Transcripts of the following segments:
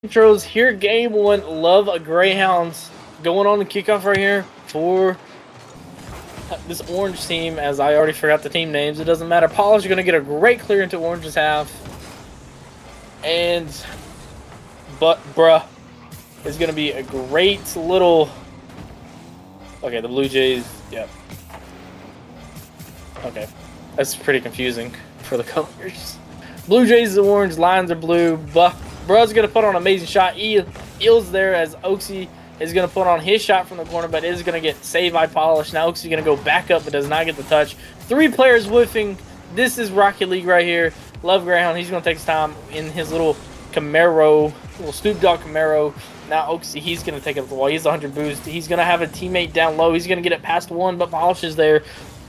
Intros here, game one. Love a Greyhounds going on the kickoff right here for this orange team. As I already forgot the team names, it doesn't matter. Polish are going to get a great clear into orange's half, and bruh is going to be a great little. Okay, the Blue Jays. Yep. Okay, that's pretty confusing for the colors. Blue Jays is orange, Lions are blue. Bruh's going to put on an amazing shot. Eel's there as Oaksy is going to put on his shot from the corner, but is going to get saved by Polish. Now Oaksy's going to go back up, but does not get the touch. 3 players whiffing. This is Rocket League right here. Love Greyhound. He's going to take his time in his little Camaro, little Snoop Dogg Camaro. Now Oaksy, he's going to take it up the wall. He's 100 boost. He's going to have a teammate down low. He's going to get it past one, but Polish is there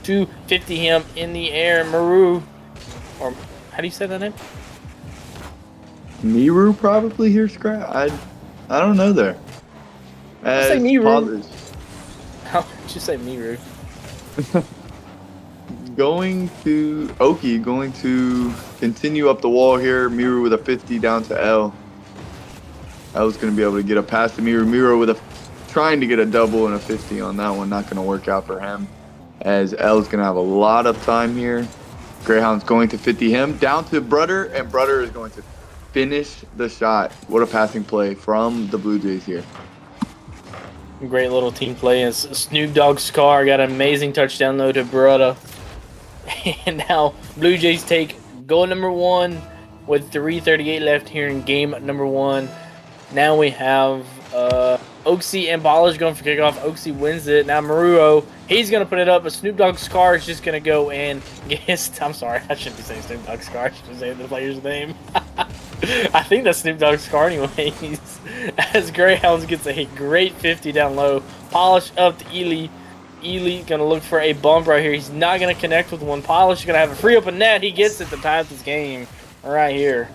to 50 him in the air. Maru, or how do you say that name? Miru probably here, Scrap. I don't know there. Say Miru. How did you say Miru? Going to continue up the wall here. Miru with a 50 down to L. L's going to be able to get a pass to Miru. Miru with trying to get a double and a 50 on that one. Not going to work out for him, as L's going to have a lot of time here. Greyhound's going to 50 him down to Brudder, and Brudder is going to finish the shot. What a passing play from the Blue Jays here. Great little team play. As Snoop Dogg Scar got an amazing touchdown though to Brudder. And now Blue Jays take goal number 1 with 3:38 left here in game number 1. Now we have Oaksy and Polish going for kickoff. Oaksy wins it. Now Maruo, he's going to put it up, but Snoop Dogg Scar is just going to go and get his... I'm sorry, I shouldn't be saying Snoop Dogg Scar. I should say the player's name. I think that's Snoop Dogg Scar anyways. As Greyhounds gets a great 50 down low. Polish up to Ely. Ely going to look for a bump right here. He's not going to connect with one. Polish is going to have a free open net. He gets it to tie this game right here.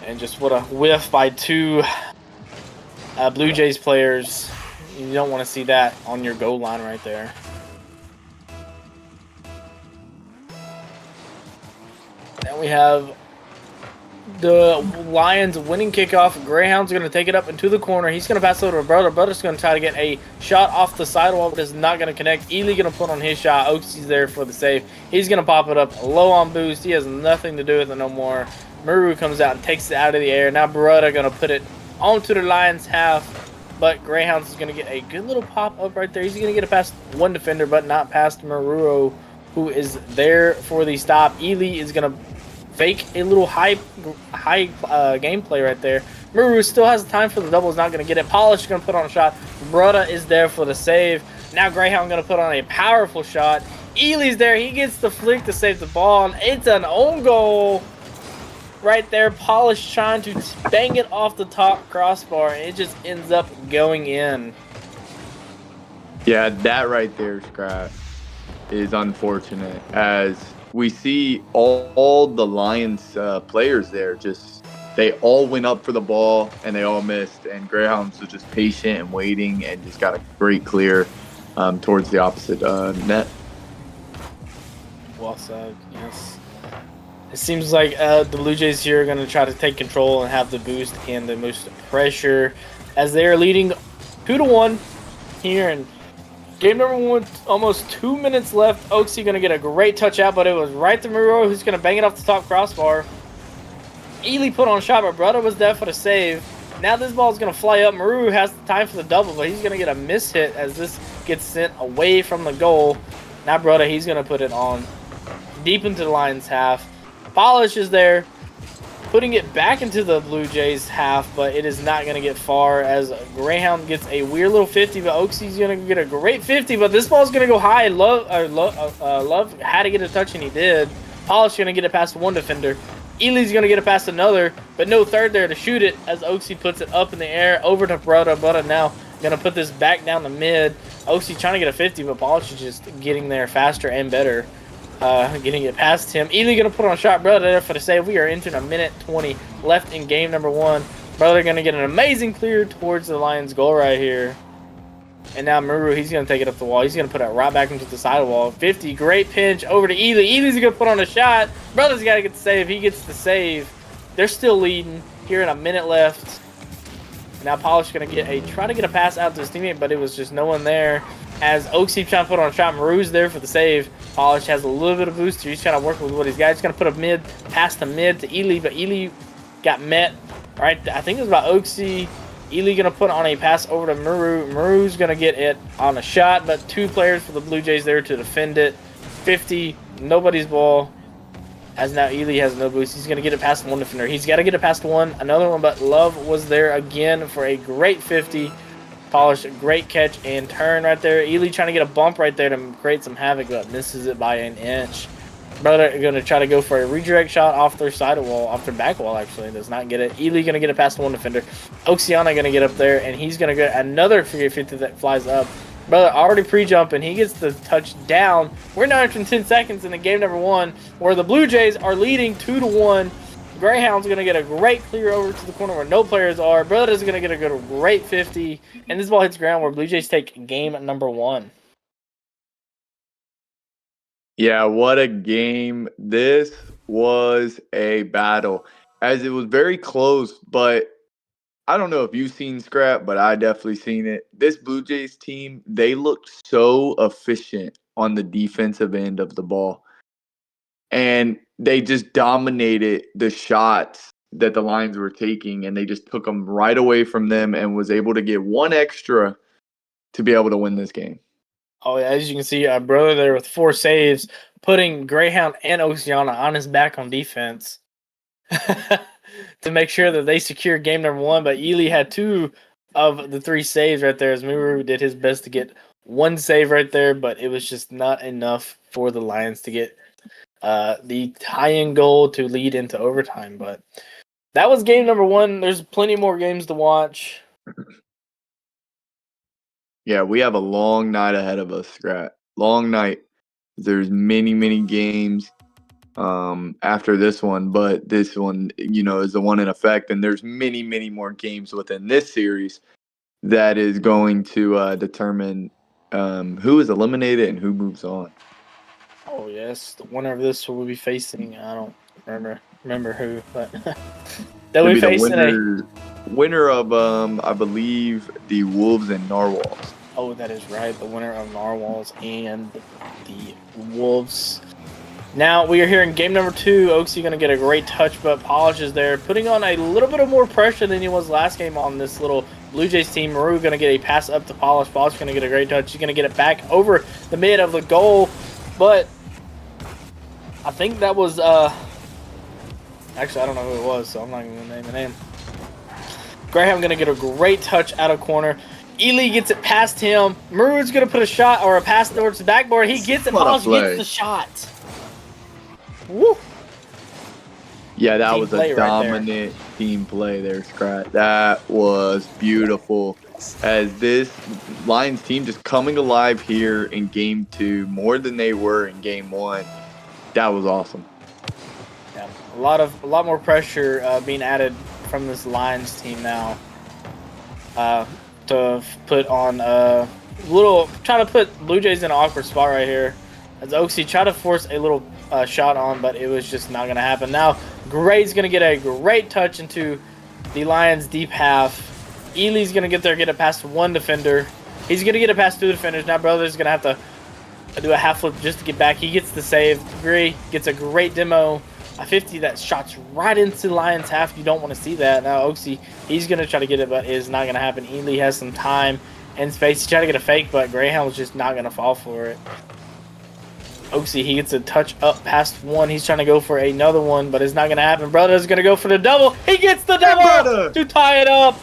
And just what a whiff by 2 Blue Jays players. You don't want to see that on your goal line right there. Then we have the Lions winning kickoff. Greyhound's going to take it up into the corner. He's going to pass over to Brother. Brother's going to try to get a shot off the sidewall, but is not going to connect. Ely going to put on his shot. Oaksy's there for the save. He's going to pop it up low on boost. He has nothing to do with it no more. Muru comes out and takes it out of the air. Now Brother going to put it onto the Lions half, but Greyhounds is going to get a good little pop up right there. He's going to get it past one defender, but not past Maruo, who is there for the stop. Ely is going to fake a little high gameplay right there. Maru still has time for the double. Is not going to get it. Polish is going to put on a shot. Brutta is there for the save. Now Greyhound going to put on a powerful shot. Ely's there. He gets the flick to save the ball, and it's an own goal right there. Polish trying to bang it off the top crossbar, and it just ends up going in. Yeah, that right there, Scrap, is unfortunate, as we see all the Lions players there, they all went up for the ball and they all missed, and Greyhounds was just patient and waiting and just got a great clear towards the opposite net. Well said, yes. It seems like the Blue Jays here are going to try to take control and have the boost and the most pressure, as they are leading 2-1 here in game number 1. Almost 2 minutes left. Oaksy going to get a great touch out, but it was right to Muro, who's going to bang it off the top crossbar. Ely put on a shot, but Brother was there for the save. Now this ball is going to fly up. Maru has the time for the double, but he's going to get a miss hit as this gets sent away from the goal. Now Brother, he's going to put it on deep into the Lions half. Polish is there, putting it back into the Blue Jays half, but it is not going to get far, as Greyhound gets a weird little 50, but Oaksy's going to get a great 50, but this ball is going to go high. Love had to get a touch, and he did. Polish going to get it past one defender. Ely's going to get it past another, but no third there to shoot it, as Oaksy puts it up in the air over to Brutta. Brutta now going to put this back down the mid. Oaksy trying to get a 50, but Polish is just getting there faster and better. Getting it past him. Ely going to put on a shot. Brother there for the save. We are into a minute 20 left in game number 1. Brother going to get an amazing clear towards the Lions goal right here. And now Muru, he's going to take it up the wall. He's going to put it right back into the side wall. 50, great pinch over to Ely. Ely's going to put on a shot. Brother's got to get the save. He gets the save. They're still leading here in a minute left. Now Polish going to try to get a pass out to his teammate, but it was just no one there. As Oaksy trying to put on a shot, Maru's there for the save. Polish has a little bit of booster. He's trying to work with what he's got. He's going to put a pass to mid to Ely, but Ely got met. Right, I think it was about Oaksy. Ely going to put on a pass over to Muru. Muru's going to get it on a shot, but 2 players for the Blue Jays there to defend it. 50, nobody's ball. As now Ely has no boost. He's going to get it past one defender. He's got to get it past one. Another one, but Love was there again for a great 50. Polish, great catch and turn right there. Ely trying to get a bump right there to create some havoc, but misses it by an inch. Brother going to try to go for a redirect shot off their side wall, off their back wall, actually. Does not get it. Ely going to get it past one defender. Oxiana going to get up there, and he's going to get another 50 that flies up. Brother already pre-jumping. He gets the touchdown. We're now entering 10 seconds in the game number 1, where the Blue Jays are leading 2-1. Greyhound's going to get a great clear over to the corner where no players are. Brother is going to get a great 50, and this ball hits ground where Blue Jays take game number 1. Yeah, what a game. This was a battle, as it was very close, but I don't know if you've seen Scrap, but I definitely seen it. This Blue Jays team, they looked so efficient on the defensive end of the ball. And they just dominated the shots that the Lions were taking, and they just took them right away from them and was able to get one extra to be able to win this game. Oh, yeah, as you can see, Brother there with 4 saves, putting Greyhound and Oceana on his back on defense to make sure that they secure game number 1. But Ely had 2 of the 3 saves right there, as Muru did his best to get 1 save right there, but it was just not enough for the Lions to get the tie-in goal to lead into overtime. But that was game number 1. There's plenty more games to watch. Yeah, we have a long night ahead of us, Scrat. Long night. There's many, many games after this one, but this one, is the one in effect, and there's many, many more games within this series that is going to determine who is eliminated and who moves on. Oh yes, the winner of this will be facing, I don't remember who, but they'll be facing winner of I believe the Wolves and Narwhals. Oh, that is right, the winner of Narwhals and the Wolves. Now we are here in game number 2. Oaksy going to get a great touch, but Polish is there, putting on a little bit of more pressure than he was last game on this little Blue Jays team. Maru going to get a pass up to Polish. Polish going to get a great touch. He's going to get it back over the mid of the goal, but I think that was actually I don't know who it was, so I'm not even going to name the name. Graham going to get a great touch out of corner. Ely gets it past him. Maru's going to put a shot or a pass towards the backboard. He gets it. Polish gets the shot. Woo. Yeah, that was a dominant team play there, Scrat. That was beautiful. As this Lions team just coming alive here in game 2 more than they were in game 1. That was awesome. Yeah, a lot more pressure being added from this Lions team now. To put on trying to put Blue Jays in an awkward spot right here. As Oaksy tried to force a little shot on, but it was just not going to happen. Now, Gray's going to get a great touch into the Lions' deep half. Ely's going to get there, get it past 1 defender. He's going to get it past 2 defenders. Now, Brother's going to have to do a half flip just to get back. He gets the save. Gray gets a great demo. A 50 that shots right into the Lions' half. You don't want to see that. Now, Oaksy, he's going to try to get it, but it's not going to happen. Ely has some time and space. He tried to get a fake, but Greyhound was just not going to fall for it. Oaksy, he gets a touch up past 1. He's trying to go for another one, but it's not going to happen. Brother's going to go for the double. He gets the double to tie it up.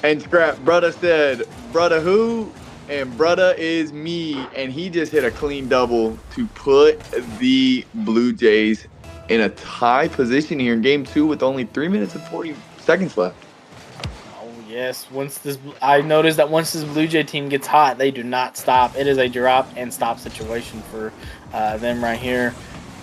And Scrap, Brother said, "Brother who?" And Brother is me. And he just hit a clean double to put the Blue Jays in a tie position here in game 2 with only 3 minutes and 40 seconds left. Yes, I noticed that once this Blue Jay team gets hot, they do not stop. It is a drop and stop situation for them right here.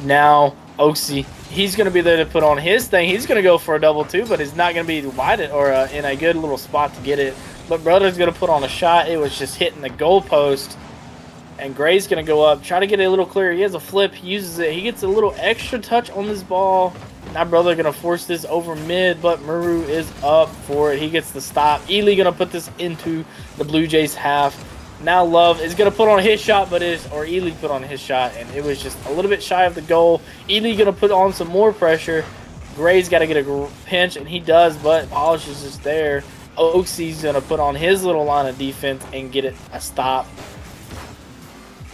Now, Oaksy He's going to be there to put on his thing. He's going to go for a double too, but he's not going to be wide or in a good little spot to get it. But Brother's going to put on a shot. It was just hitting the goalpost. And Gray's going to go up, try to get a little clear. He has a flip. He uses it. He gets a little extra touch on this ball. Now Brother going to force this over mid, but Muru is up for it. He gets the stop. Ely going to put this into the Blue Jays half. Now Love is going to put on his shot, but Ely put on his shot, and it was just a little bit shy of the goal. Ely going to put on some more pressure. Gray's got to get a pinch, and he does, but Polish is just there. Oaksy's going to put on his little line of defense and get it a stop.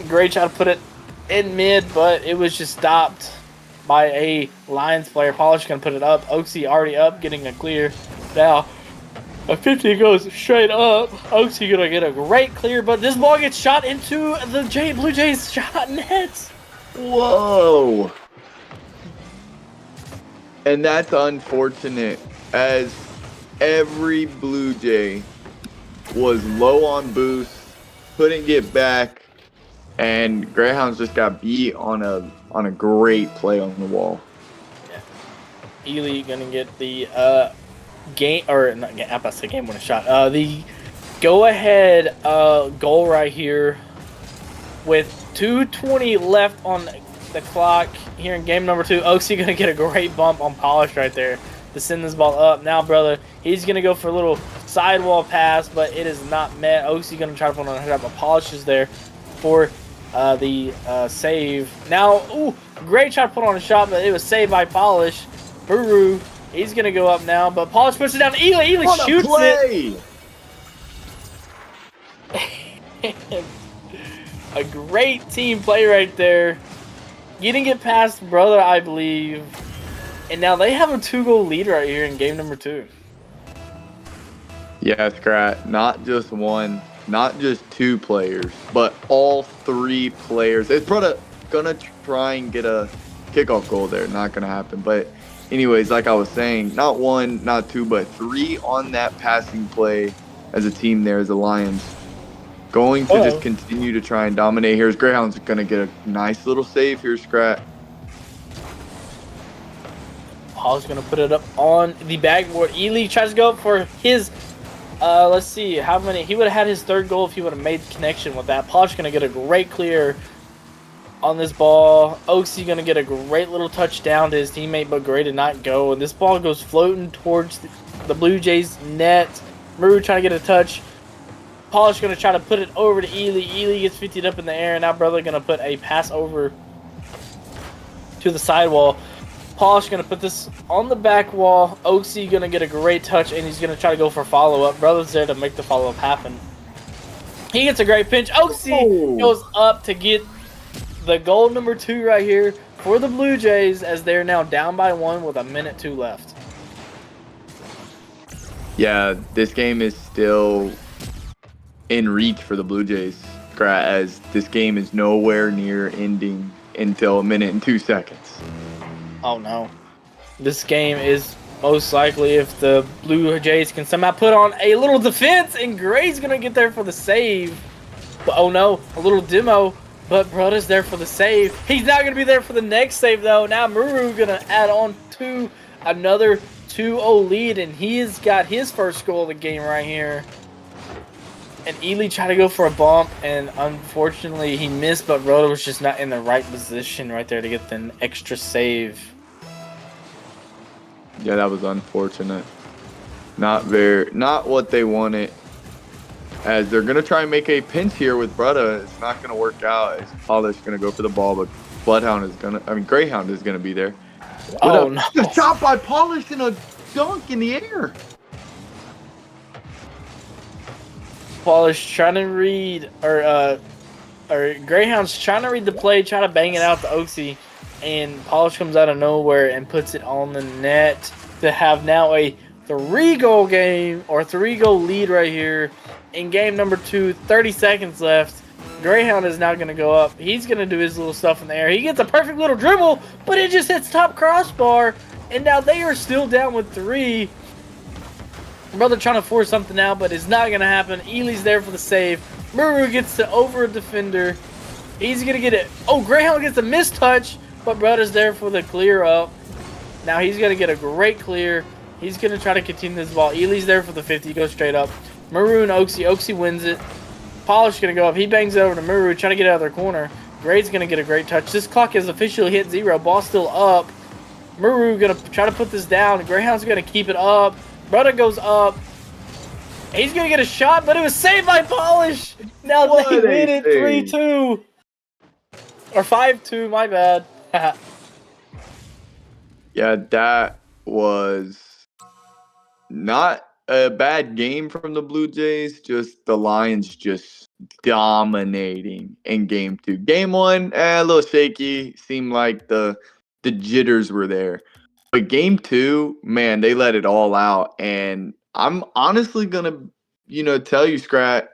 Gray tried to put it in mid, but it was just stopped by a Lions player. Polish going to put it up. Oaksy already up, getting a clear. Now, a 50 goes straight up. Oaksy going to get a great clear, but this ball gets shot into the Blue Jays shot net. Whoa. And that's unfortunate, as every Blue Jay was low on boost, couldn't get back, and Greyhounds just got beat on a great play on the wall. Yeah. Ely gonna get the game, or not? I'm about to say game winning shot. The go ahead goal right here with 2:20 left on the clock here in game number 2. Oaksy gonna get a great bump on Polish right there to send this ball up. Now, Brother, he's gonna go for a little sidewall pass, but it is not met. Oaksy gonna try to put on a head up, but Polish is there for the save. Now, ooh, great try to put on a shot, but it was saved by Polish. Buru, he's going to go up now, but Polish puts it down to Ely. Ely shoots it. A great team play right there. You didn't get past Brother, I believe. And now they have a 2-goal lead right here in game number 2. Yeah, Scrat. Not just one, not just 2 players, but all 3 players. It's probably gonna try and get a kickoff goal there. Not gonna happen. But anyways, like I was saying, not 1, not 2, but 3 on that passing play as a team there as the Lions. Going to just continue to try and dominate. Here's Greyhound's gonna get a nice little save here, Scrat. Paul's gonna put it up on the backboard. Ely tries to go up for his let's see how many he would have had his 3rd goal if he would have made the connection with that. Polish gonna get a great clear on this ball. Oaksy gonna get a great little touchdown to his teammate, but Gray did not go. And this ball goes floating towards the Blue Jays net. Muru trying to get a touch. Polish gonna try to put it over to Ely. Ely gets 50'd up in the air, and now Brother gonna put a pass over to the sidewall. Polish gonna put this on the back wall. Oaksy gonna get a great touch, and he's gonna try to go for follow-up. Brother's there to make the follow-up happen. He gets a great pinch. Oaksy goes up to get the goal number 2 right here for the Blue Jays, as they're now down by 1 with 1:02 left. Yeah, this game is still in reach for the Blue Jays, as this game is nowhere near ending until 1:02. Oh no. This game is most likely, if the Blue Jays can somehow put on a little defense, and Gray's going to get there for the save. But, oh no, a little demo, but Brother's there for the save. He's not going to be there for the next save though. Now Muru going to add on to another 2-0 lead, and he has got his first goal of the game right here. And Ely tried to go for a bump, and unfortunately he missed, but Brother was just not in the right position right there to get the extra save. Yeah, that was unfortunate. Not what they wanted. As they're gonna try and make a pinch here with Brother, it's not gonna work out. As Polish gonna go for the ball, but Greyhound is gonna be there. Oh no! A shot by Polish and a dunk in the air. Polish trying to read, or Greyhound's trying to read the play, trying to bang it out to Oaksy, and Polish comes out of nowhere and puts it on the net to have now a 3-goal game, or 3-goal lead right here in game number 2. 30 seconds left. Greyhound is now going to go up. He's going to do his little stuff in the air. He gets a perfect little dribble, but it just hits top crossbar, and now they are still down with 3. Brother trying to force something out, but it's not going to happen. Ely's there for the save. Muru gets to over a defender. He's going to get it. Oh, Greyhound gets a mistouch, but Brother's there for the clear up. Now he's going to get a great clear. He's going to try to continue this ball. Ely's there for the 50. He goes straight up. Maru and Oaksy. Oaksy wins it. Polish going to go up. He bangs it over to Maru, trying to get out of their corner. Gray's going to get a great touch. This clock has officially hit 0. Ball still up. Maru going to try to put this down. Greyhound's going to keep it up. Brother goes up. He's going to get a shot, but it was saved by Polish. Now they win it 3-2. Or 5-2, my bad. Yeah, that was not a bad game from the Blue Jays. Just the Lions just dominating in game 2. Game 1, a little shaky. Seemed like the jitters were there. But game 2, man, they let it all out. And I'm honestly going to, tell you, Scrat,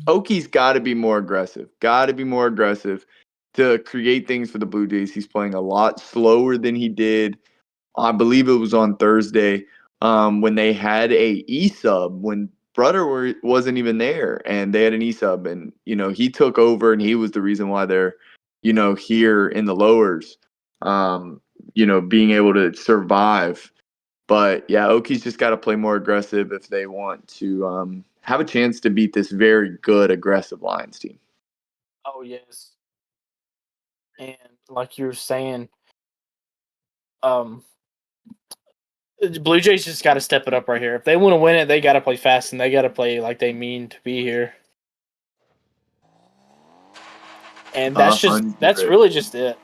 Oki's got to be more aggressive. Got to be more aggressive to create things for the Blue Jays. He's playing a lot slower than he did. I believe it was on Thursday when they had a E-sub when Brother wasn't even there, and they had an E-sub, and he took over, and he was the reason why they're here in the lowers, being able to survive. But yeah, Oki's just got to play more aggressive if they want to have a chance to beat this very good aggressive Lions team. Oh yes. And like you were saying, the Blue Jays just got to step it up right here. If they want to win it, they got to play fast and they got to play like they mean to be here. And that's really just it.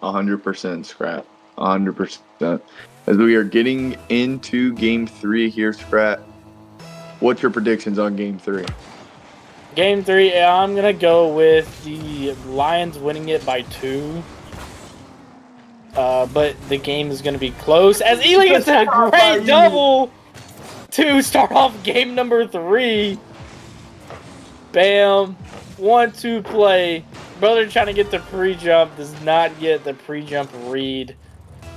100% Scrap. 100%. As we are getting into game 3 here, Scrap, what's your predictions on game 3? Game 3, I'm going to go with the Lions winning it by 2. But the game is going to be close as Ely gets a great double to start off game number 3. Bam. 1-2 play. Brother trying to get the pre-jump, does not get the pre-jump read.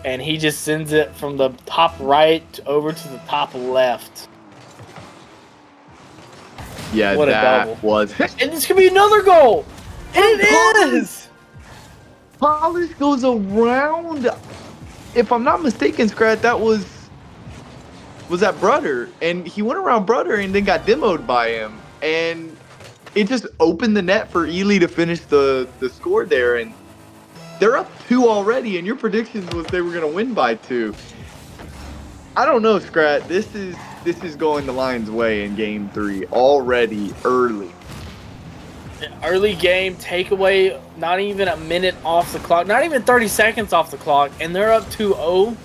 And he just sends it from the top right over to the top left. Yeah, what that a double. Was. And this could be another goal. And it is. Polish goes around. If I'm not mistaken, Scrat, that was that Brother, and he went around Brother and then got demoed by him, and it just opened the net for Ely to finish the score there, and they're up 2 already. And your predictions was they were going to win by 2. I don't know, Scrat. This is going the Lions' way in game 3 already early. Early game, takeaway, not even a minute off the clock, not even 30 seconds off the clock, and they're up 2-0.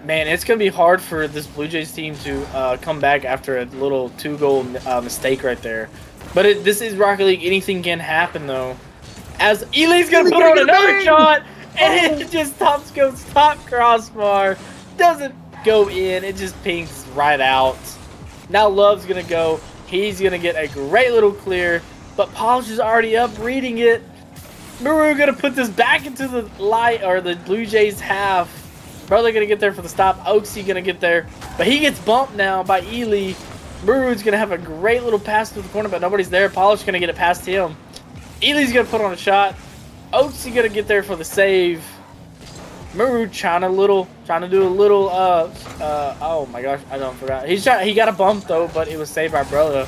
Man, it's going to be hard for this Blue Jays team to come back after a little 2-goal mistake right there. But this is Rocket League. Anything can happen, though. As Ely's going to put on another shot, and it just goes top crossbar. Doesn't go in. It just pings right out. Now Love's going to go. He's going to get a great little clear. But Polish is already up reading it. Maru going to put this back into the light, or the Blue Jays half. Brother going to get there for the stop. Oaksy going to get there. But he gets bumped now by Ely. Maru's going to have a great little pass to the corner, but nobody's there. Polish going to get it past him. Ely's going to put on a shot. Oaksy going to get there for the save. Maru trying to do a little, oh my gosh, I don't forgot. He got a bump though, but it was saved by Brother.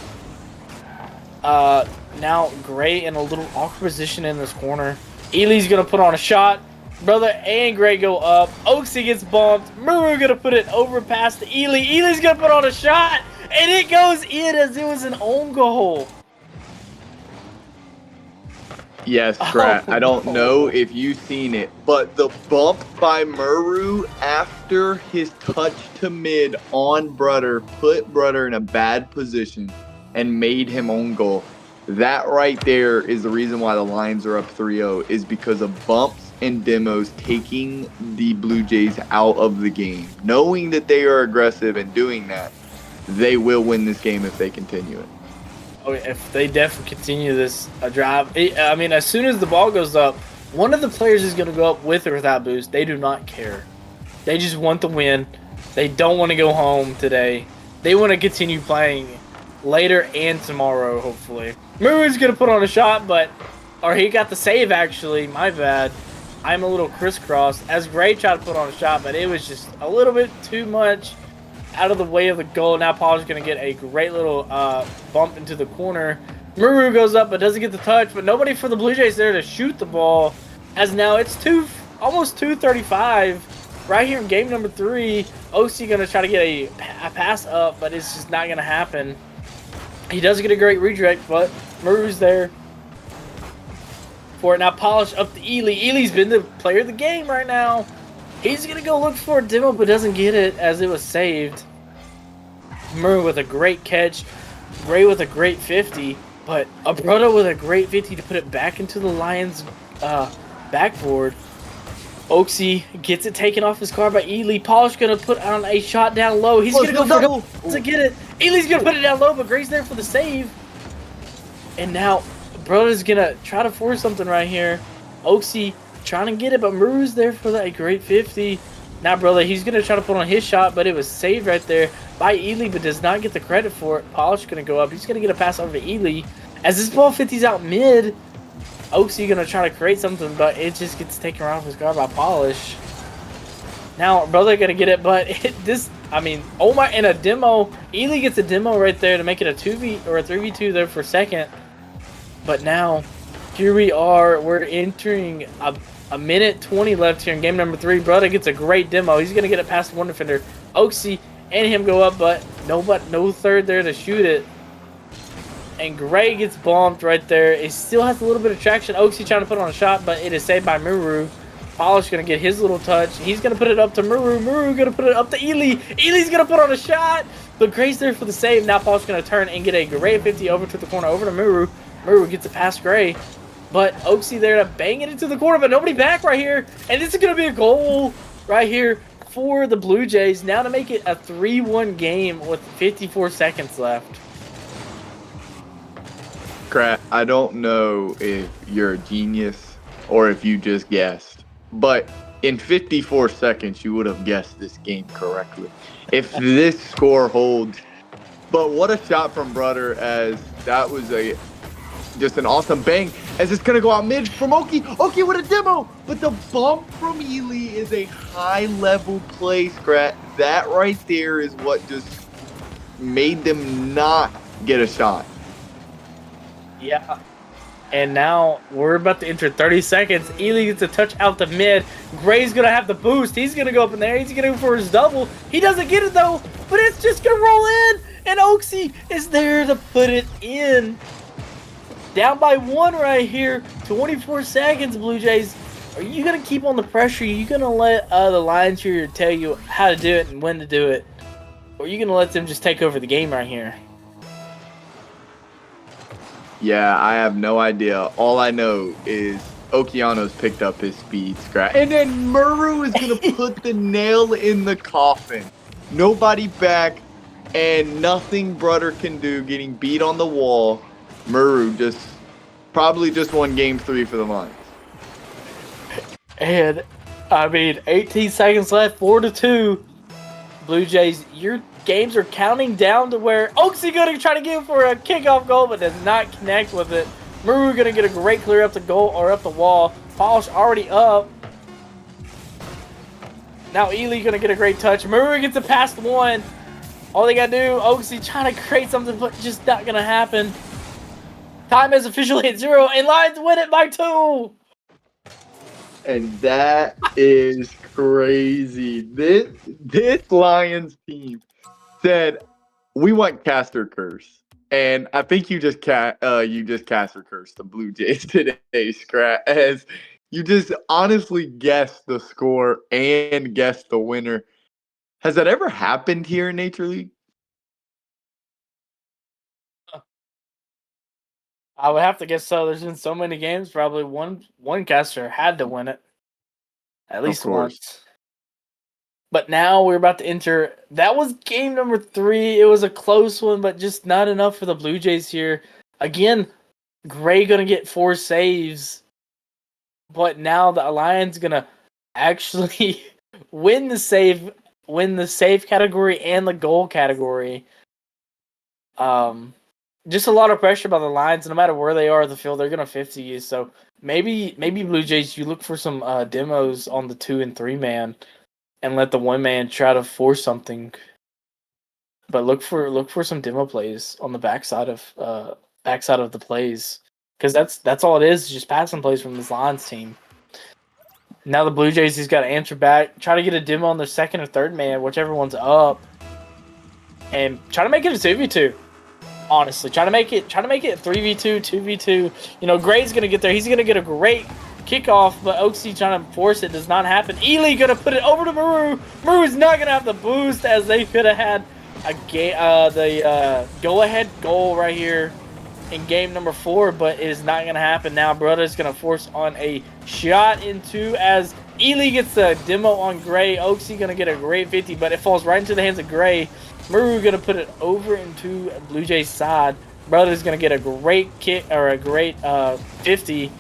Now Gray in a little awkward position in this corner. Ely's going to put on a shot. Brother and Gray go up. Oaksy gets bumped. Maru going to put it over past Ely. Ely's going to put on a shot. And it goes in as it was an own goal. Yes, Scrat. I don't know if you've seen it, but the bump by Maru after his touch to mid on Brother put Brother in a bad position and made him own goal. That right there is the reason why the Lions are up 3-0, is because of bumps and demos taking the Blue Jays out of the game. Knowing that they are aggressive and doing that, they will win this game if they continue it. Oh, if they definitely continue this drive. I mean, as soon as the ball goes up, one of the players is going to go up with or without boost. They do not care. They just want the win. They don't want to go home today. They want to continue playing later and tomorrow, hopefully. Maru's going to put on a shot, but Or he got the save, actually. My bad. I'm a little crisscrossed. As Gray tried to put on a shot, but it was just a little bit too much out of the way of the goal. Now Paul's going to get a great little bump into the corner. Muru goes up but doesn't get the touch, but nobody for the Blue Jays there to shoot the ball. As now it's almost 2:35 right here in game number 3. OC going to try to get a pass up, but it's just not going to happen. He does get a great redirect, but Muru's there for it. Now Polish up to Ely. Ely's been the player of the game right now. He's going to go look for a demo, but doesn't get it as it was saved. Murray with a great catch. Gray with a great 50. But Abrata with a great 50 to put it back into the Lions' backboard. Oaksy gets it taken off his car by Ely. Polish going to put on a shot down low. He's going to go for double to get it. Ely's going to put it down low, but Gray's there for the save. And now Abrata's going to try to force something right here. Oaksy trying to get it, but Muru's there for that great 50. Now, brother, he's going to try to put on his shot, but it was saved right there by Ely, but does not get the credit for it. Polish going to go up. He's going to get a pass over to Ely. As this ball 50's out mid, Oaksy going to try to create something, but it just gets taken around his guard by Polish. Now, brother going to get it, but oh my, in a demo, Ely gets a demo right there to make it a 2v or a 3v2 there for second. But now, here we are. We're entering a minute 20 left here in game number 3. Brother gets a great demo. He's going to get it past one defender. Oaksy and him go up, but no third there to shoot it. And Gray gets bumped right there. It still has a little bit of traction. Oaksy trying to put on a shot, but it is saved by Muru. Polish going to get his little touch. He's going to put it up to Muru. Muru going to put it up to Ely. Ely's going to put on a shot, but Gray's there for the save. Now Polish going to turn and get a Gray 50 over to the corner, over to Muru. Muru gets it past Gray. But Oaksy there to bang it into the corner, but nobody back right here. And this is going to be a goal right here for the Blue Jays. Now to make it a 3-1 game with 54 seconds left. Crap, I don't know if you're a genius or if you just guessed, but in 54 seconds, you would have guessed this game correctly. If this score holds. But what a shot from Brother, as that was just an awesome bang, as it's going to go out mid from Oki. Oki with a demo, but the bump from Ely is a high-level play, Scrat. That right there is what just made them not get a shot. Yeah. And now we're about to enter 30 seconds. Ely gets a touch out the mid. Gray's going to have the boost. He's going to go up in there. He's going to go for his double. He doesn't get it, though, but it's just going to roll in. And Oaksy is there to put it in. Down by 1 right here. 24 seconds, Blue Jays. Are you going to keep on the pressure? Are you going to let the Lions here tell you how to do it and when to do it? Or are you going to let them just take over the game right here? Yeah, I have no idea. All I know is Okeano's picked up his speed, Scrat. And then Muru is going to put the nail in the coffin. Nobody back and nothing Brother can do, getting beat on the wall. Muru probably just won game 3 for the Lions. And, 18 seconds left, 4-2. Blue Jays, your games are counting down to where Oaksy going to try to get for a kickoff goal, but does not connect with it. Muru going to get a great clear up the goal or up the wall. Polish already up. Now Ely going to get a great touch. Muru gets it past 1. All they got to do, Oaksy trying to create something, but just not going to happen. Time is officially at 0, and Lions win it by 2. And that is crazy. This Lions team said, we want Caster Curse. And I think you just Caster Curse the Blue Jays today, Scrat, as you just honestly guessed the score and guessed the winner. Has that ever happened here in Nature League? I would have to guess so. There's been so many games, probably one caster had to win it. At least once. But now we're about to enter. That was game number 3. It was a close one, but just not enough for the Blue Jays here. Again, Gray going to get 4 saves. But now the Lions going to actually win the save category and the goal category. just a lot of pressure by the Lions. No matter where they are in the field, they're gonna 50 you. So maybe Blue Jays, you look for some demos on the 2 and 3 man, and let the 1 man try to force something. But look for some demo plays on the backside of the plays, because that's all it is just passing plays from this Lions team. Now the Blue Jays, he's got to answer back, try to get a demo on their 2nd or 3rd man, whichever one's up, and try to make it a 2v2. Honestly, try to make it 3v2, 2v2. You know, Gray's gonna get there. He's gonna get a great kickoff, but Oaksy trying to force it does not happen. Ely gonna put it over to Maru. Maru is not gonna have the boost, as they could have had the go-ahead goal right here in game number 4, but it is not gonna happen now. Brother's gonna force on a shot into, as Ely gets the demo on Gray. Oaksy gonna get a great 50, but it falls right into the hands of Gray. Maru gonna put it over into Blue Jays side. Brother's gonna get a great kick, or a great 50,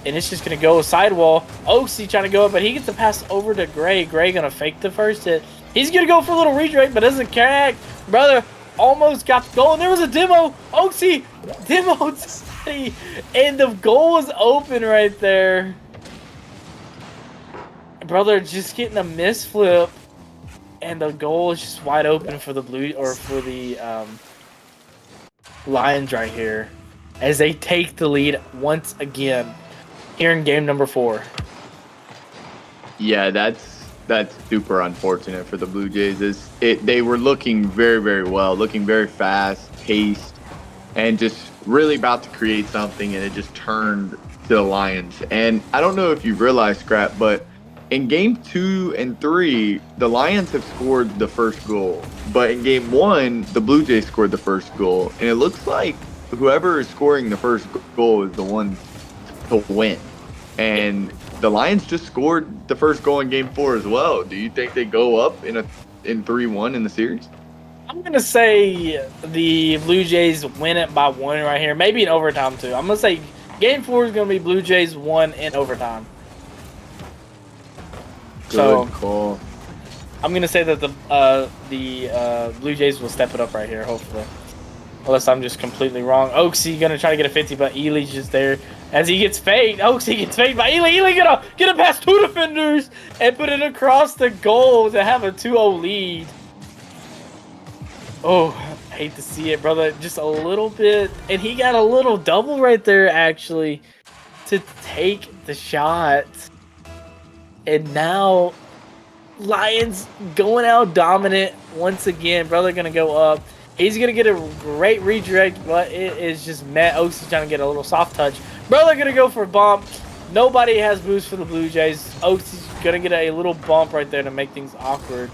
and it's just gonna go sidewall. Oaksy trying to go up, but he gets the pass over to Gray. Gray gonna fake the first hit. He's gonna go for a little redirect, but doesn't connect. Brother almost got the goal, and there was a demo. Oaksy demoed somebody, and the goal was open right there. Brother just getting a misflip, and the goal is just wide open for the Lions right here, as they take the lead once again here in game number 4. Yeah, that's super unfortunate for the Blue Jays. They were looking very, very well, looking very fast, paced, and just really about to create something, and it just turned to the Lions. And I don't know if you realized, Scrap, but in game 2 and 3, the Lions have scored the first goal. But in game 1, the Blue Jays scored the first goal. And it looks like whoever is scoring the first goal is the one to win. And the Lions just scored the first goal in game 4 as well. Do you think they go up in 3-1 in the series? I'm going to say the Blue Jays win it by 1 right here. Maybe in overtime, too. I'm going to say game 4 is going to be Blue Jays 1 in overtime. Good call. I'm gonna say that the Blue Jays will step it up right here, hopefully. Unless I'm just completely wrong. Oaksy gonna try to get a 50, but Ely's just there as he gets faked. Oaksy gets faked by Ely. Ely gonna get it past 2 defenders and put it across the goal to have a 2-0 lead. Oh, I hate to see it, brother. Just a little bit, and he got a little double right there actually to take the shot. And now, Lions going out dominant once again. Brother gonna go up. He's gonna get a great redirect, but it is just met. Oaksy's trying to get a little soft touch. Brother gonna go for a bump. Nobody has boost for the Blue Jays. Oaksy's gonna get a little bump right there to make things awkward.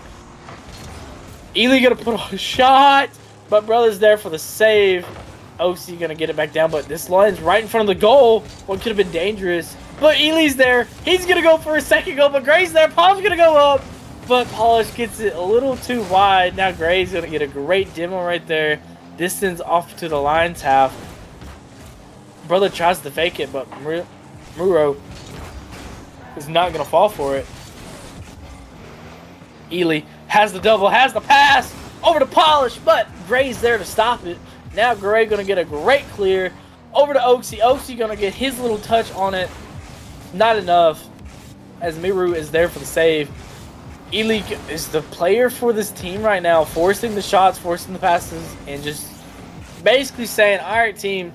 Ely gonna put a shot, but Brother's there for the save. Oaksy gonna get it back down, but this line's right in front of the goal. What could have been dangerous. But Ely's there. He's going to go for a second goal, but Gray's there. Paul's going to go up, but Polish gets it a little too wide. Now Gray's going to get a great demo right there. Distance off to the Lions half. Brother tries to fake it, but Muro is not going to fall for it. Ely has the double, has the pass over to Polish, but Gray's there to stop it. Now Gray going to get a great clear over to Oaksy. Oaksy going to get his little touch on it. Not enough, as Miru is there for the save. Ely is the player for this team right now, forcing the shots, forcing the passes, and just basically saying, all right, team,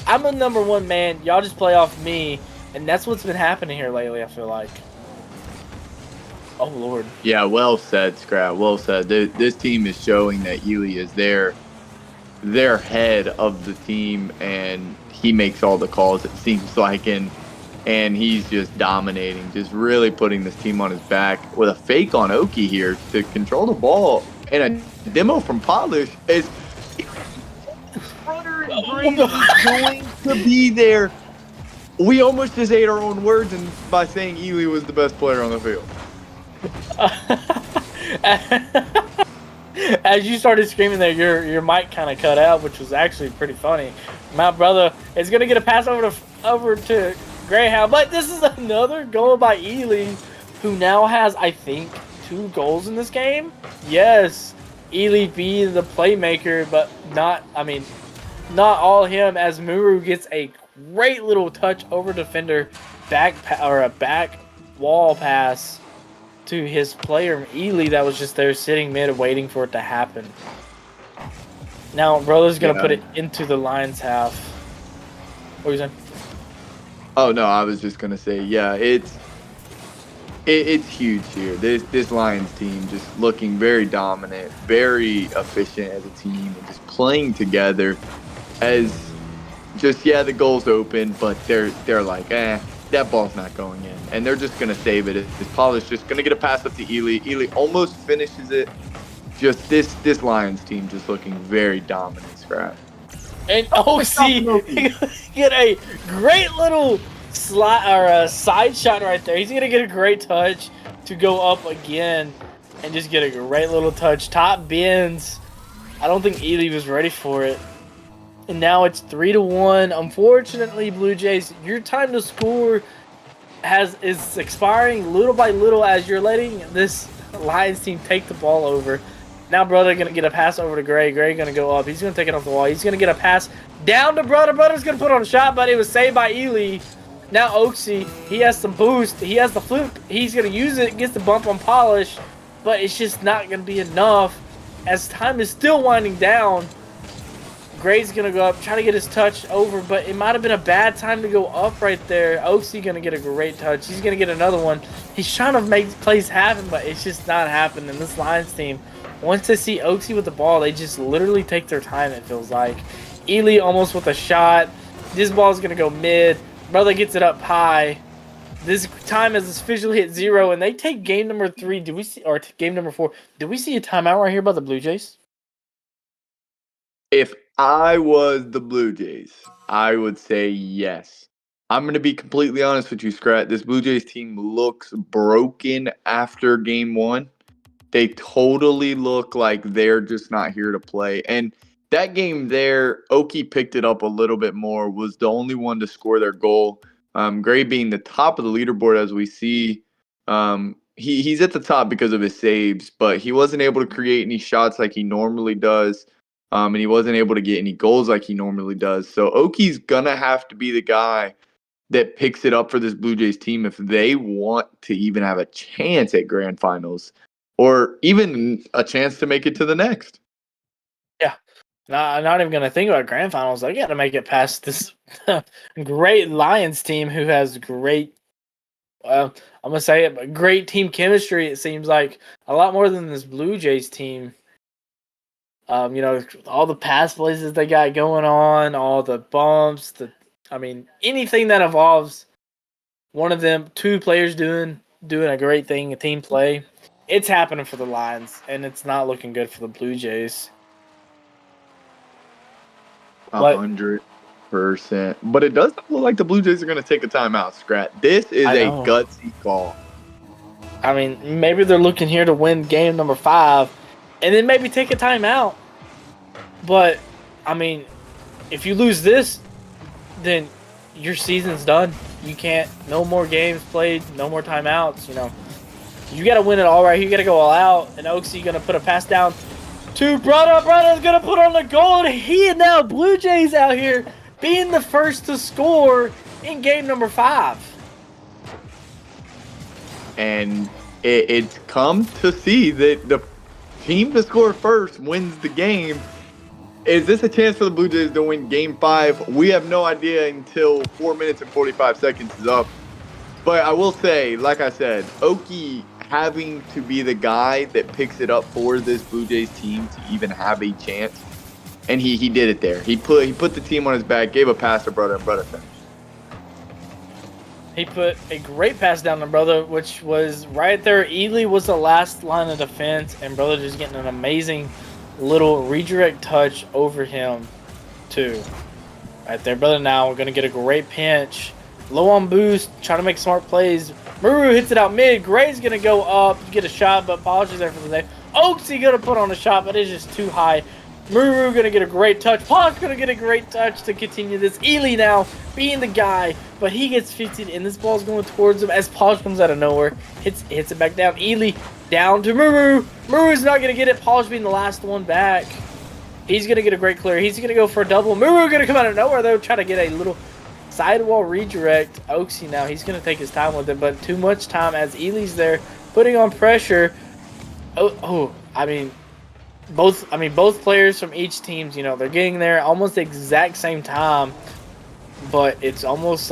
I'm the number 1 man. Y'all just play off me. And that's what's been happening here lately, I feel like. Oh, Lord. Yeah, well said, Scrap. Well said. This team is showing that Ely is their head of the team, and he makes all the calls, it seems like, and he's just dominating, just really putting this team on his back with a fake on Oki here to control the ball, and a demo from Polish is Brother is going to be there. We almost just ate our own words by saying Ely was the best player on the field. As you started screaming there, your mic kind of cut out, which was actually pretty funny. My brother is going to get a pass over to Greyhound, but this is another goal by Ely, who now has, I think, 2 goals in this game. Yes, Ely being the playmaker, but not, I mean, not all him as Muru gets a great little touch over defender, or a back wall pass to his player Ely that was just there sitting mid waiting for it to happen. Now brother's gonna put it into the Lions half. What were you saying? Oh no, I was just gonna say, yeah, it's huge here. This Lions team just looking very dominant, very efficient as a team, and just playing together as just the goal's open, but they're like, that ball's not going in, and they're just gonna save it. Pollard's just gonna get a pass up to Ely. Ely almost finishes it. Just this Lions team just looking very dominant, Scrap. And OC get a great little slide or a side shot right there. He's gonna get a great touch to go up again and just get a great little touch. Top bends. I don't think Ely was ready for it. And now it's 3-1. Unfortunately, Blue Jays, your time to score is expiring little by little as you're letting this Lions team take the ball over. Now brother gonna get a pass over to Gray. Gray gonna go up. He's gonna take it off the wall. He's gonna get a pass down to brother. Brother's gonna put on a shot, but it was saved by Ely. Now Oaksy, he has some boost. He has the fluke. He's gonna use it. Gets the bump on Polish, but it's just not gonna be enough. As time is still winding down, Gray's gonna go up, try to get his touch over, but it might have been a bad time to go up right there. Oaksy gonna get a great touch. He's gonna get another one. He's trying to make plays happen, but it's just not happening. This Lions team, once they see Oaksy with the ball, they just literally take their time, it feels like. Ely almost with a shot. This ball is going to go mid. Brother gets it up high. This time has officially hit 0, and they take game number 3. Do we see, or game number 4? Do we see a timeout right here by the Blue Jays? If I was the Blue Jays, I would say yes. I'm going to be completely honest with you, Scrat. This Blue Jays team looks broken after game 1. They totally look like they're just not here to play. And that game there, Oki picked it up a little bit more, was the only one to score their goal. Gray being the top of the leaderboard as we see. He's at the top because of his saves, but he wasn't able to create any shots like he normally does. And he wasn't able to get any goals like he normally does. So Oki's going to have to be the guy that picks it up for this Blue Jays team if they want to even have a chance at grand finals or even a chance to make it to the next. Yeah. I'm not even going to think about grand finals. I got to make it past this great Lions team who has great, I'm going to say it, but great team chemistry, it seems like. A lot more than this Blue Jays team. You know, all the pass plays that they got going on, all the bumps, anything that involves one of them, 2 players doing a great thing, a team play, it's happening for the Lions, and it's not looking good for the Blue Jays. 100%. But it does look like the Blue Jays are going to take a timeout, Scrat. This is a gutsy call. I mean, maybe they're looking here to win game number 5, and then maybe take a timeout. But, I mean, if you lose this, then your season's done. You can't, no more games played, no more timeouts, you know. You got to win it all right. You got to go all out. And Oaksy going to put a pass down to Brother. Brother's going to put on the goal. And he and now Blue Jays out here being the first to score in game number 5. And it's come to see that the team to score first wins the game. Is this a chance for the Blue Jays to win game 5? We have no idea until 4 minutes and 45 seconds is up. But I will say, like I said, Oki having to be the guy that picks it up for this Blue Jays team to even have a chance. And he did it there. He put the team on his back, gave a pass to Brother, and Brother finished. He put a great pass down to Brother, which was right there. Ely was the last line of defense, and Brother just getting an amazing little redirect touch over him, too. Right there, Brother now. We're going to get a great pinch. Low on boost, trying to make smart plays. Muru hits it out mid. Gray's going to go up, get a shot, but Polish is there for the day. Oaksy going to put on a shot, but it's just too high. Muru going to get a great touch. Polish going to get a great touch to continue this. Ely now being the guy, but he gets 50, and this ball's going towards him as Polish comes out of nowhere. Hits it back down. Ely down to Muru. Muru's not going to get it. Polish being the last one back. He's going to get a great clear. He's going to go for a double. Muru going to come out of nowhere, though, try to get a little sidewall redirect. Oaksy now, he's going to take his time with it, but too much time as Ely's there, putting on pressure. I mean, both players from each teams, they're getting there almost the exact same time, but it's almost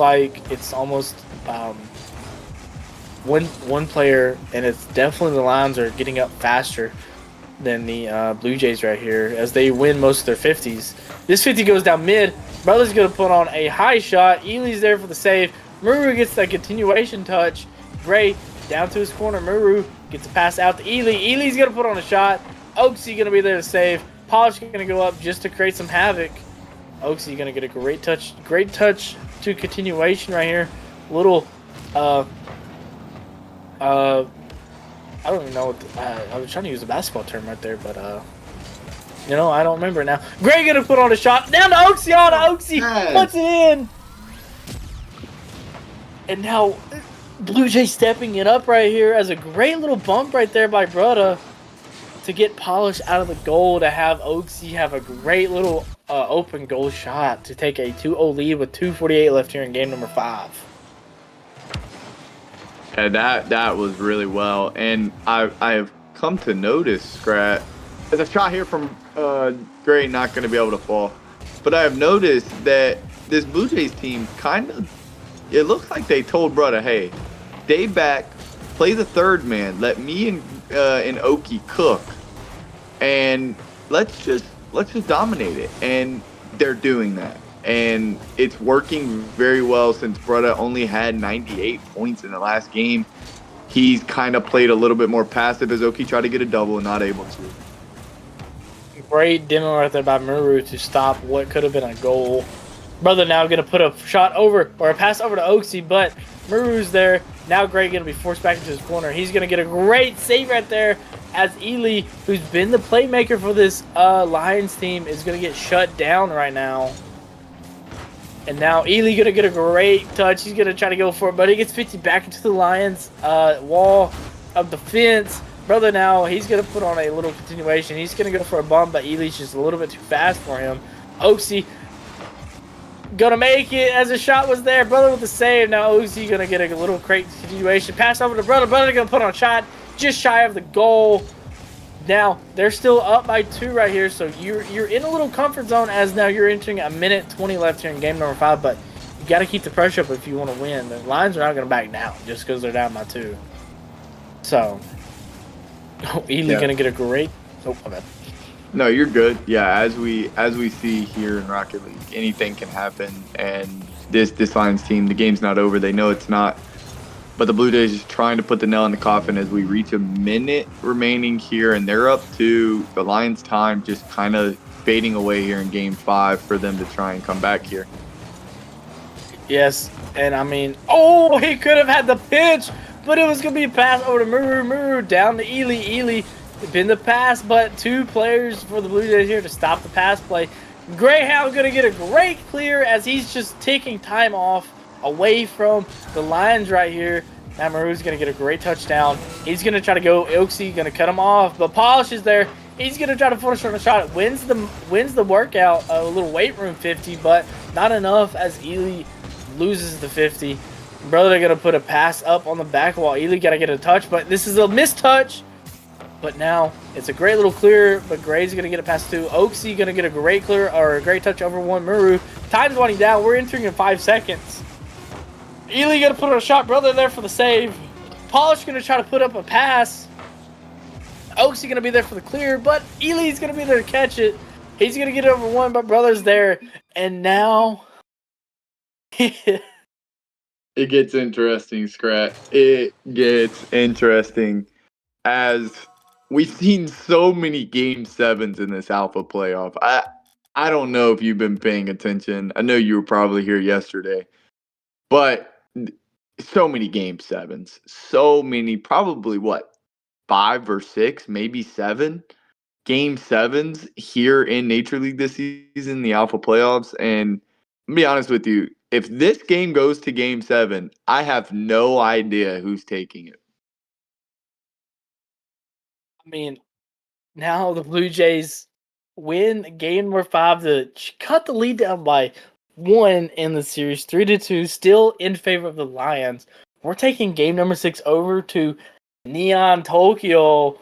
one player, and it's definitely the Lions are getting up faster than the Blue Jays right here as they win most of their 50s. This 50 goes down mid. Brother's going to put on a high shot. Ely's there for the save. Muru gets that continuation touch. Gray down to his corner. Muru gets a pass out to Ely. Ely's going to put on a shot. Oaksy going to be there to save. Polish going to go up just to create some havoc. Oaksy going to get a great touch to continuation right here. Little, I don't even know what I was trying to use a basketball term right there, but I don't remember now. Gray gonna put on a shot down to Oaksy. Oaksy puts it in, and now Blue Jay stepping it up right here as a great little bump right there by Brutta to get Polish out of the goal to have Oaksy have a great little open goal shot to take a 2-0 lead with 2:48 left here in game number 5. Yeah, that was really well, and I have come to notice, Scrat, as a shot here from Gray not going to be able to fall, but I have noticed that this Blue Jays team it looks like they told Brutta, hey, stay back, play the third man, let me and Oki cook, and let's just dominate it, and they're doing that. And it's working very well since Brutta only had 98 points in the last game. He's kind of played a little bit more passive as Oki tried to get a double and not able to. Great demo right there by Muru to stop what could have been a goal. Brother now going to put a shot over or a pass over to Oaksy, but Muru's there. Now Gray going to be forced back into his corner. He's going to get a great save right there as Ely, who's been the playmaker for this Lions team, is going to get shut down right now. And now Ely going to get a great touch. He's going to try to go for it, but he gets 50 back into the Lions wall of defense. Brother now, he's going to put on a little continuation. He's going to go for a bump, but Ely's just a little bit too fast for him. Oaksy going to make it as a shot was there. Brother with the save. Now Oaksy going to get a little great continuation. Pass over to Brother. Brother going to put on a shot just shy of the goal. Now, they're still up by 2 right here, so you're in a little comfort zone as now you're entering a minute 20 left here in game number 5, but you got to keep the pressure up if you want to win. The Lions are not going to back down just because they're down by 2. So, Ely going to get a great... Oh, my bad. No, you're good. Yeah, as we see here in Rocket League, anything can happen, and this Lions team, the game's not over. They know it's not. But the Blue Jays is trying to put the nail in the coffin as we reach a minute remaining here, and they're up to the Lions' time just kind of fading away here in Game 5 for them to try and come back here. Yes, and I mean, he could have had the pitch, but it was going to be a pass over to Muru, down to Ely. Ely been the pass, but 2 players for the Blue Jays here to stop the pass play. Greyhound going to get a great clear as he's just taking time off away from the Lions right here. Now Maru's going to get a great touchdown. He's going to try to go. Oaksy going to cut him off, but Polish is there. He's going to try to force on a shot. Wins the workout, a little weight room 50, but not enough as Ely loses the 50. Brother going to put a pass up on the back wall. Ely got to get a touch, but this is a missed touch. But now it's a great little clear, but Gray's going to get a pass to Oaksy. Going to get a great clear or a great touch over one Muru. Time's winding down. We're entering in 5 seconds. Ely going to put on a shot. Brother there for the save. Polish going to try to put up a pass. Oaksy going to be there for the clear, but Ely's going to be there to catch it. He's going to get it over one, but Brother's there. And now... It gets interesting, Scrat. It gets interesting as we've seen so many Game 7s in this Alpha playoff. I don't know if you've been paying attention. I know you were probably here yesterday. But so many Game 7s. So many, probably 5 or 6, maybe 7 Game 7s here in Nature League this season, the Alpha playoffs. And I'll be honest with you, if this game goes to Game 7, I have no idea who's taking it. I mean, now the Blue Jays win game number 5 to cut the lead down by 1 in the series, 3-2, still in favor of the Lions. We're taking game number 6 over to Neon Tokyo,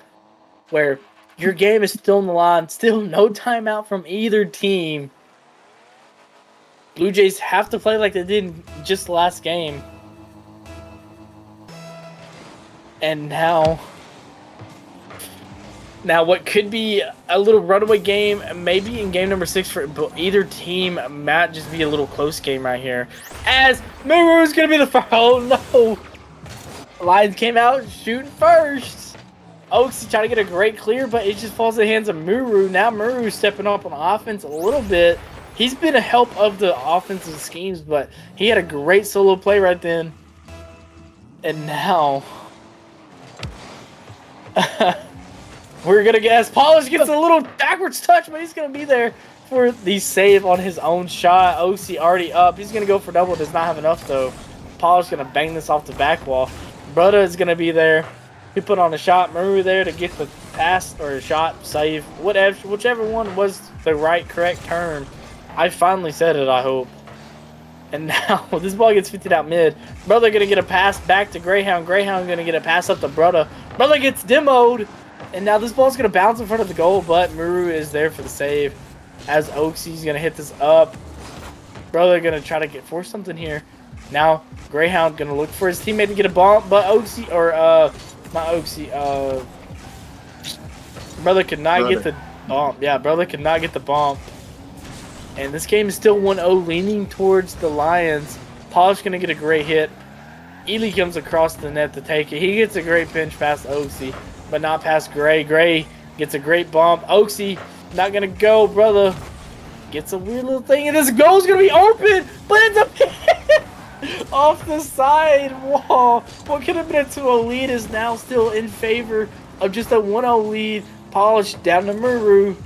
where your game is still on the line, still no timeout from either team. Blue Jays have to play like they did just last game. And now what could be a little runaway game, maybe in game number 6 for either team, might just be a little close game right here. As Muru is going to be the first. Oh no! Lions came out shooting first. Oaks trying to get a great clear, but it just falls in the hands of Muru. Now Muru stepping up on offense a little bit. He's been a help of the offensive schemes, but he had a great solo play right then. And now we're going to guess Polish gets a little backwards touch, but he's going to be there for the save on his own shot. OC already up. He's going to go for double. Does not have enough, though. Polish going to bang this off the back wall. Brother is going to be there. He put on a shot. Muru there to get the pass or shot, save, whatever, whichever one was the correct term. I finally said it, I hope. And now this ball gets 50 out mid. Brother going to get a pass back to Greyhound. Greyhound going to get a pass up to Brother. Brother gets demoed. And now this ball's going to bounce in front of the goal, but Muru is there for the save. As Oaksy's going to hit this up. Brother going to try to force something here. Now Greyhound going to look for his teammate to get a bump, but Oaksy, or not Oaksy, Brother could not get the bump. Yeah, Brother could not get the bump. And this game is still 1-0, leaning towards the Lions. Polish going to get a great hit. Ely comes across the net to take it. He gets a great pinch past Oaksy, but not past Gray. Gray gets a great bump. Oaksy not going to go. Brother gets a weird little thing, and this goal's going to be open, but it's a off the side wall. What could have been a 2-0 lead is now still in favor of just a 1-0 lead. Polish down to Muru.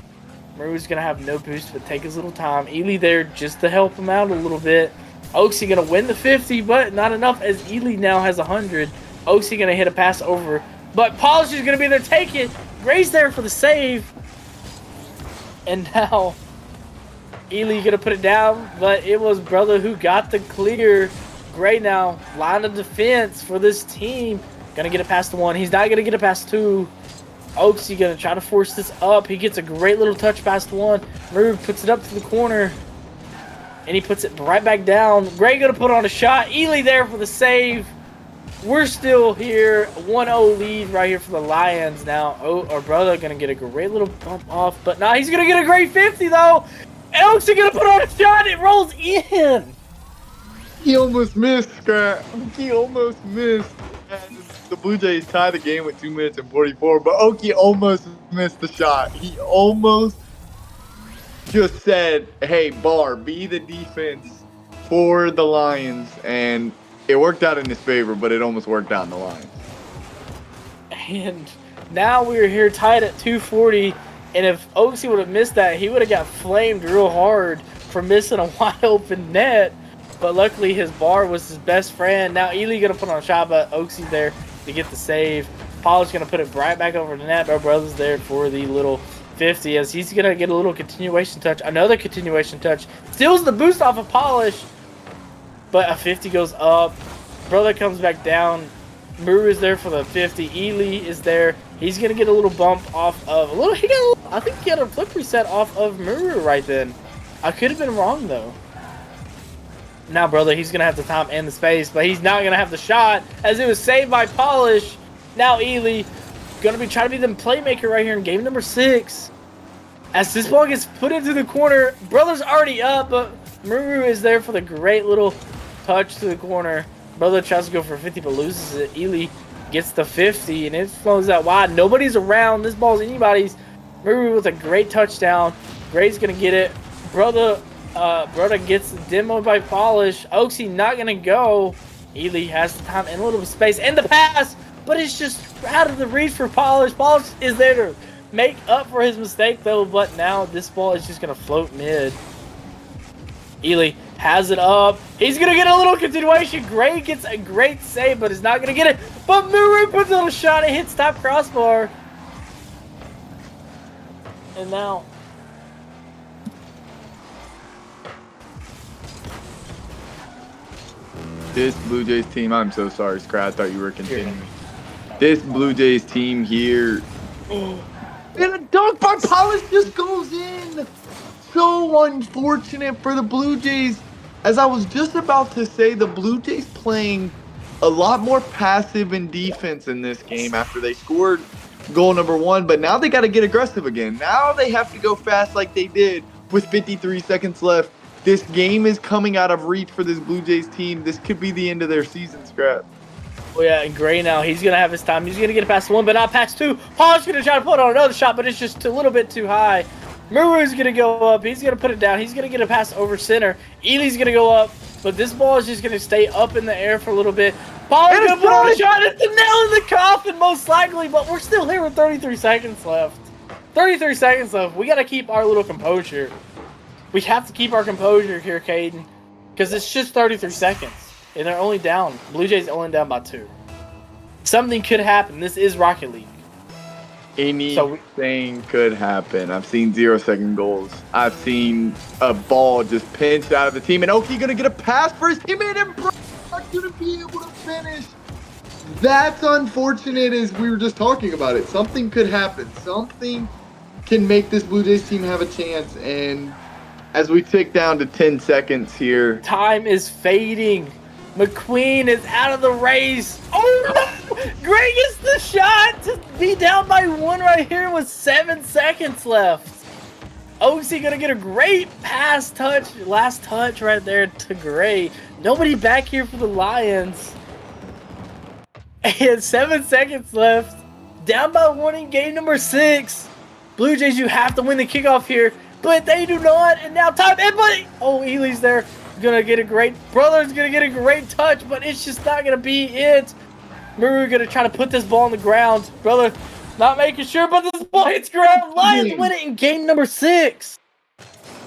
Muru's going to have no boost, but take his little time. Ely there just to help him out a little bit. Oaksy going to win the 50, but not enough as Ely now has 100. Oaksy going to hit a pass over, but Polish is going to be there to take it. Gray's there for the save. And now Ely going to put it down, but it was Brother who got the clear. Gray now line of defense for this team. Going to get it past the 1. He's not going to get it past 2. Oaksy going to try to force this up. He gets a great little touch past 1. Muru puts it up to the corner. And he puts it right back down. Gray going to put on a shot. Ely there for the save. We're still here. 1-0 lead right here for the Lions now. Oh, our Brother going to get a great little bump off. But now he's going to get a great 50, though. And Oaksy going to put on a shot. It rolls in. He almost missed, Scrap. He almost missed. The Blue Jays tied the game with 2 minutes and 44, but Oki almost missed the shot. He almost just said, hey, Bar, be the defense for the Lions, and it worked out in his favor, but it almost worked out in the Lions. And now we're here tied at 240, and if Oaksy would have missed that, he would have got flamed real hard for missing a wide open net. But luckily his Bar was his best friend. Now Ely going to put on a shot, but Oaksy there to get the save. Polish going to put it right back over the net. Our Brother's there for the little 50 as he's going to get a little continuation touch. Another continuation touch. Steals the boost off of Polish. But a 50 goes up. Brother comes back down. Muru is there for the 50. Ely is there. He's going to get a little bump off of I think he got a flip reset off of Muru right then. I could have been wrong though. Now, Brother, he's going to have the time and the space, but he's not going to have the shot as it was saved by Polish. Now, Ely going to be trying to be the playmaker right here in game number 6. As this ball gets put into the corner, Brother's already up, but Muru is there for the great little touch to the corner. Brother tries to go for 50, but loses it. Ely gets the 50, and it flows out wide. Nobody's around. This ball's anybody's. Muru with a great touchdown. Gray's going to get it. Brother gets demoed by Polish. Oaksy not going to go. Ely has the time and a little space and the pass, but it's just out of the reach for Polish. Polish is there to make up for his mistake, though, but now this ball is just going to float mid. Ely has it up. He's going to get a little continuation. Gray gets a great save, but is not going to get it. But Muru puts on a shot. It hits top crossbar. And now This Blue Jays team, I'm so sorry, Scrat. I thought you were continuing. This Blue Jays team here. And a dunk by Polish just goes in. So unfortunate for the Blue Jays. As I was just about to say, the Blue Jays playing a lot more passive in defense in this game after they scored goal number 1. But now they got to get aggressive again. Now they have to go fast like they did with 53 seconds left. This game is coming out of reach for this Blue Jays team. This could be the end of their season, Scrap. Oh, yeah, and Gray now, he's going to have his time. He's going to get it past 1, but not past 2. Paul's going to try to put on another shot, but it's just a little bit too high. Muru's going to go up. He's going to put it down. He's going to get a pass over center. Ely's going to go up, but this ball is just going to stay up in the air for a little bit. Paul's going to put on a shot. It's the nail in the coffin, most likely, but we're still here with 33 seconds left. 33 seconds left. We got to keep our little composure. We have to keep our composure here, Caden, because it's just 33 seconds, and they're only down. Blue Jays only down by 2. Something could happen. This is Rocket League. Anything could happen. I've seen 0-second goals. I've seen a ball just pinched out of the team, and Oki gonna get a pass for his teammate, and Brock gonna be able to finish. That's unfortunate, as we were just talking about it. Something could happen. Something can make this Blue Jays team have a chance, and as we tick down to 10 seconds here. Time is fading. McQueen is out of the race. Oh, no! Gray gets the shot to be down by 1 right here with 7 seconds left. Oaksy going to get a great pass touch. Last touch right there to Gray. Nobody back here for the Lions. And 7 seconds left. Down by 1 in game number 6. Blue Jays, you have to win the kickoff here. But they do not, and now time, and buddy, oh, Ely's there, gonna get a great, Brother's gonna get a great touch, but it's just not gonna be it. Muru gonna try to put this ball on the ground. Brother, not making sure, but this ball hits ground. Lions win it in game number 6.